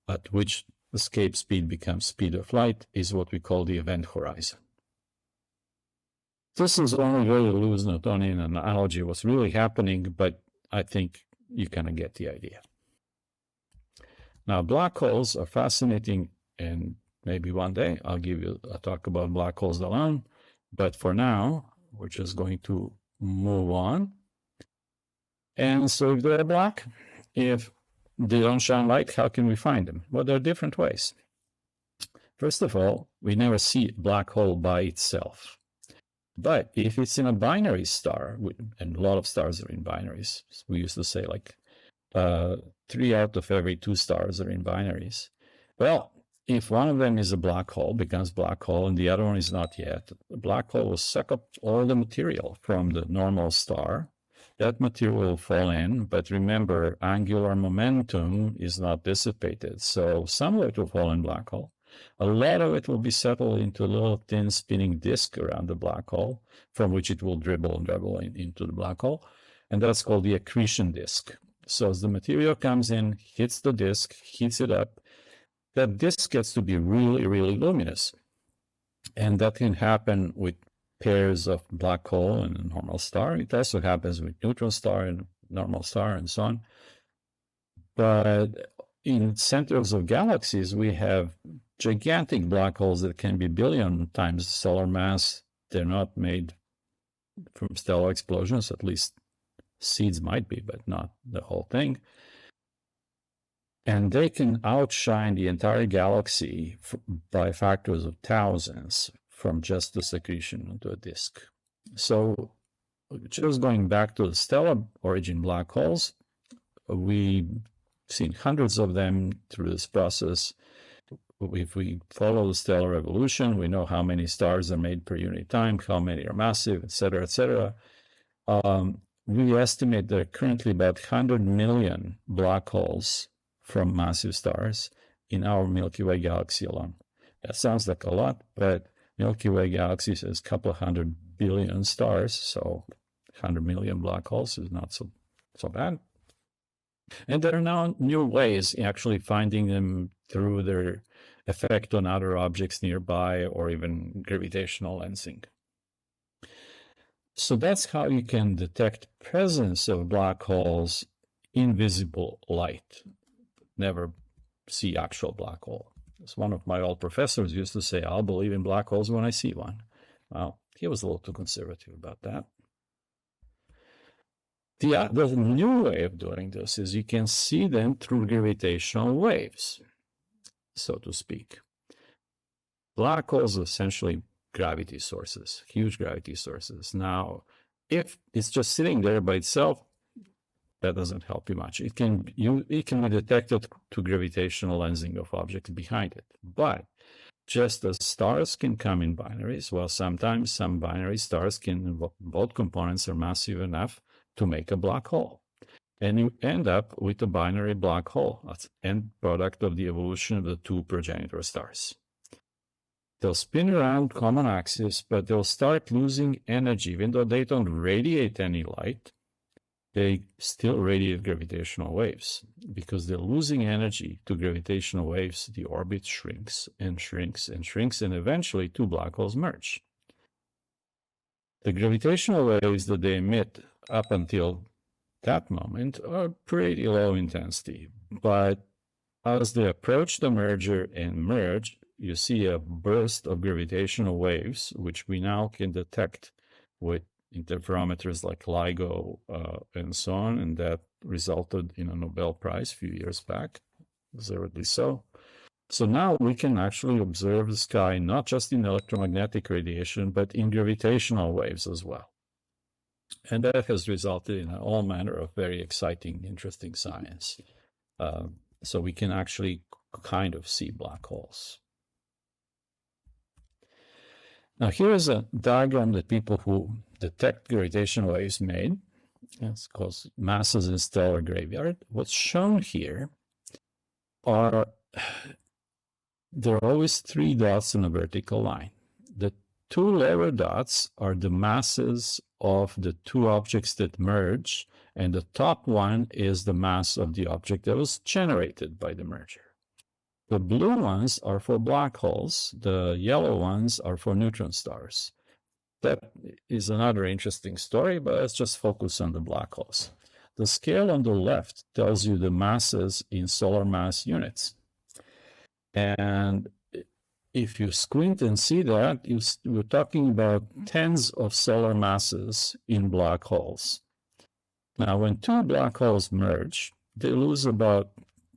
at which escape speed becomes speed of light is what we call the event horizon. This is only very loose Newtonian analogy of what's really happening, but I think you kind of get the idea. Now, black holes are fascinating, and maybe one day I'll give you a talk about black holes alone. But for now, we're just going to move on. And so if they're black, if they don't shine light, how can we find them? Well, there are different ways. First of all, we never see a black hole by itself. But if it's in a binary star, and a lot of stars are in binaries, we used to say like 3 out of every 2 stars are in binaries. Well, if one of them is a black hole, becomes black hole, and the other one is not yet, the black hole will suck up all the material from the normal star. That material will fall in, but remember, angular momentum is not dissipated. So some of it will fall in black hole. A lot of it will be settled into a little thin spinning disk around the black hole, from which it will dribble and dribble into the black hole. And that's called the accretion disk. So as the material comes in, hits the disk, heats it up, that disk gets to be really, really luminous. And that can happen with pairs of black hole and a normal star. It also happens with neutron star and normal star and so on. But in centers of galaxies, we have gigantic black holes that can be billion times solar mass. They're not made from stellar explosions, at least seeds might be, but not the whole thing. And they can outshine the entire galaxy by factors of thousands from just the secretion into a disk. So just going back to the stellar origin black holes, we've seen hundreds of them through this process. If we follow the stellar evolution, we know how many stars are made per unit time, how many are massive, et cetera, et cetera. We estimate there are currently about 100 million black holes from massive stars in our Milky Way galaxy alone. That sounds like a lot, but Milky Way galaxy has a couple of 100 billion stars, so 100 million black holes is not so bad. And there are now new ways actually finding them through their effect on other objects nearby or even gravitational lensing. So that's how you can detect presence of black holes in visible light. Never see actual black hole. As one of my old professors used to say, I'll believe in black holes when I see one. Well, he was a little too conservative about that. The new way of doing this is you can see them through gravitational waves, so to speak. Black holes are essentially gravity sources, huge gravity sources. Now, if it's just sitting there by itself, that doesn't help you much. It can be detected to gravitational lensing of objects behind it. But just as stars can come in binaries, well, sometimes some binary stars can, both components are massive enough to make a black hole. And you end up with a binary black hole, that's the end product of the evolution of the two progenitor stars. They'll spin around common axis, but they'll start losing energy. Even though they don't radiate any light, they still radiate gravitational waves. Because they're losing energy to gravitational waves, the orbit shrinks and shrinks and shrinks, and eventually two black holes merge. The gravitational waves that they emit up until that moment are pretty low intensity, but as they approach the merger and merge, you see a burst of gravitational waves, which we now can detect with interferometers like LIGO and so on, and that resulted in a Nobel Prize a few years back, deservedly so. So now we can actually observe the sky not just in electromagnetic radiation, but in gravitational waves as well. And that has resulted in all manner of very exciting, interesting science. So we can actually kind of see black holes. Now here is a diagram that people who detect gravitational waves made. It's called masses in stellar graveyard. What's shown here are, there are always three dots in a vertical line. The two lower dots are the masses of the two objects that merge, and the top one is the mass of the object that was generated by the merger. The blue ones are for black holes. The yellow ones are for neutron stars. That is another interesting story, but let's just focus on the black holes. The scale on the left tells you the masses in solar mass units. And if you squint and see that, we're talking about tens of solar masses in black holes. Now, when two black holes merge, they lose about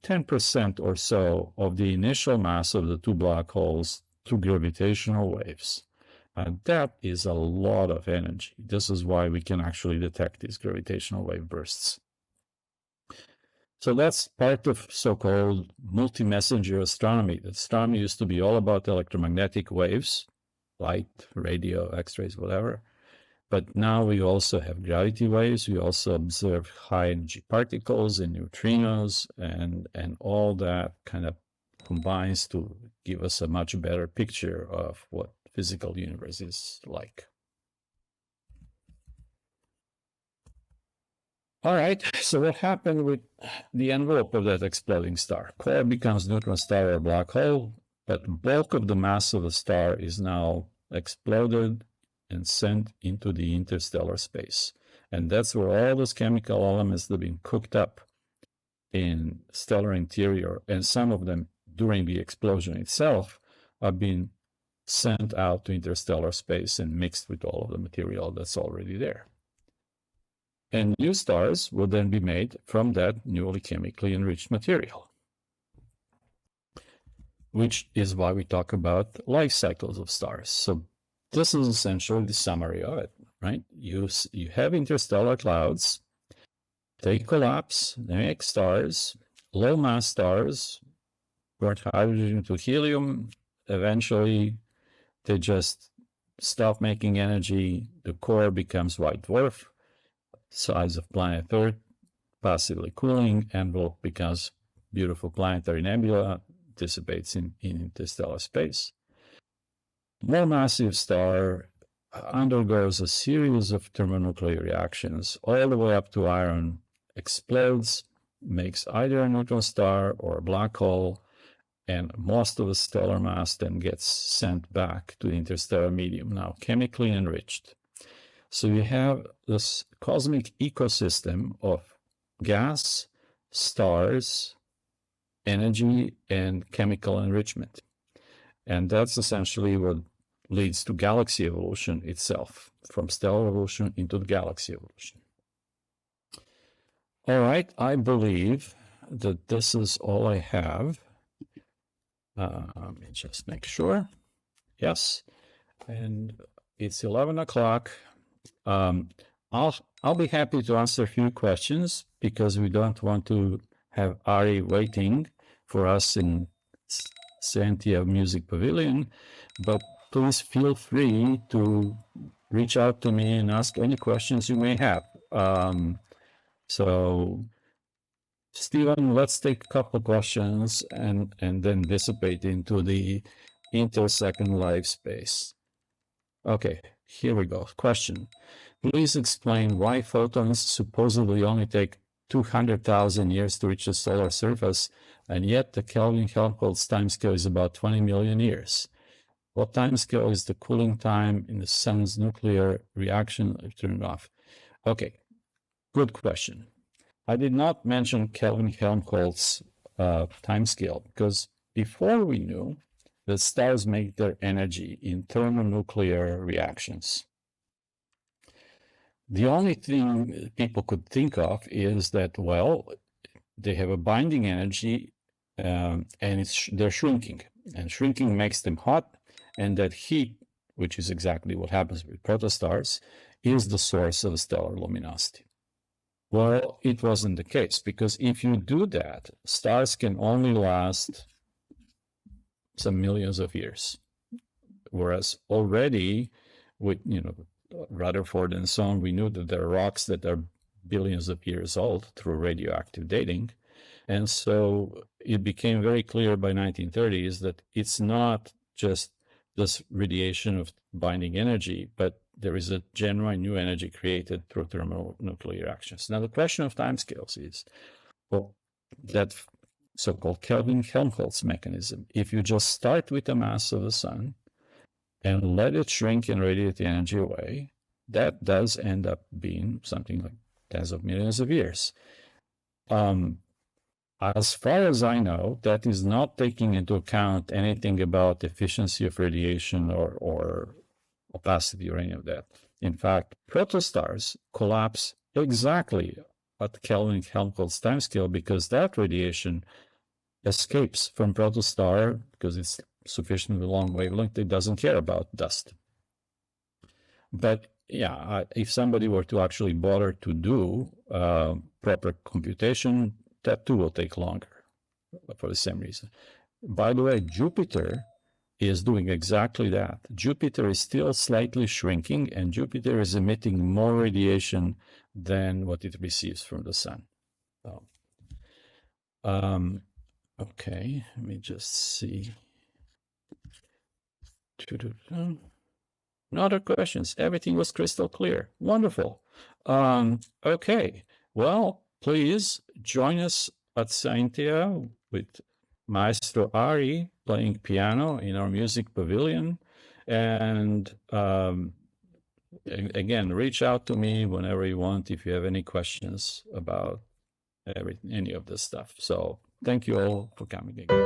10% or so of the initial mass of the two black holes through gravitational waves. And that is a lot of energy. This is why we can actually detect these gravitational wave bursts. So that's part of so-called multi-messenger astronomy. Astronomy used to be all about electromagnetic waves, light, radio, X-rays, whatever. But now we also have gravity waves. We also observe high-energy particles and neutrinos, and all that kind of combines to give us a much better picture of what physical universe is like. All right, so what happened with the envelope of that exploding star? Core becomes neutron star or black hole, but the bulk of the mass of the star is now exploded and sent into the interstellar space. And that's where all those chemical elements that have been cooked up in stellar interior, and some of them during the explosion itself, are being sent out to interstellar space and mixed with all of the material that's already there. And new stars will then be made from that newly chemically enriched material. which is why we talk about life cycles of stars. So this is essentially the summary of it, right? You have interstellar clouds, they collapse, they make stars, low mass stars, convert hydrogen to helium. Eventually, they just stop making energy. The core becomes white dwarf, size of planet Earth, passively cooling, envelope becomes beautiful planetary nebula, dissipates in interstellar space. More massive star undergoes a series of thermonuclear reactions all the way up to iron, explodes, makes either a neutron star or a black hole, and most of the stellar mass then gets sent back to the interstellar medium, now chemically enriched. So you have this cosmic ecosystem of gas, stars, energy, and chemical enrichment. And that's essentially what leads to galaxy evolution itself, from stellar evolution into the galaxy evolution. All right, I believe that this is all I have. Let me just make sure. Yes, and it's 11 o'clock. I'll be happy to answer a few questions because we don't want to have Ari waiting for us in Scientia Music Pavilion, but please feel free to reach out to me and ask any questions you may have. So, Stephen, let's take a couple of questions and then dissipate into the intersecond life space. Okay, here we go. Question. Please explain why photons supposedly only take 200,000 years to reach the solar surface, and yet the Kelvin-Helmholtz timescale is about 20 million years. What timescale is the cooling time in the sun's nuclear reaction turned off? Okay, good question. I did not mention Kelvin-Helmholtz timescale because before we knew that stars make their energy in thermonuclear reactions, the only thing people could think of is that, well, they have a binding energy and they're shrinking, and shrinking makes them hot, and that heat, which is exactly what happens with protostars, is the source of stellar luminosity. Well, it wasn't the case, because if you do that, stars can only last some millions of years, whereas already with, Rutherford and so on, we knew that there are rocks that are billions of years old through radioactive dating. And so it became very clear by 1930s that it's not just this radiation of binding energy, but there is a genuine new energy created through thermonuclear reactions. Now, the question of timescales is, well, that so-called Kelvin-Helmholtz mechanism, if you just start with the mass of the sun and let it shrink and radiate the energy away, that does end up being something like tens of millions of years. As far as I know, that is not taking into account anything about efficiency of radiation or opacity or any of that. In fact, protostars collapse exactly at Kelvin-Helmholtz timescale because that radiation escapes from protostar because it's sufficiently long wavelength. It doesn't care about dust. But yeah, if somebody were to actually bother to do proper computation, that too will take longer for the same reason. By the way, Jupiter is doing exactly that. Jupiter is still slightly shrinking, and Jupiter is emitting more radiation than what it receives from the sun. So, okay, let me just see. No other questions. Everything was crystal clear. Wonderful. Okay, well, please join us at Scientia with Maestro Ari playing piano in our music pavilion. And again, reach out to me whenever you want if you have any questions about any of this stuff. So thank you all for coming again.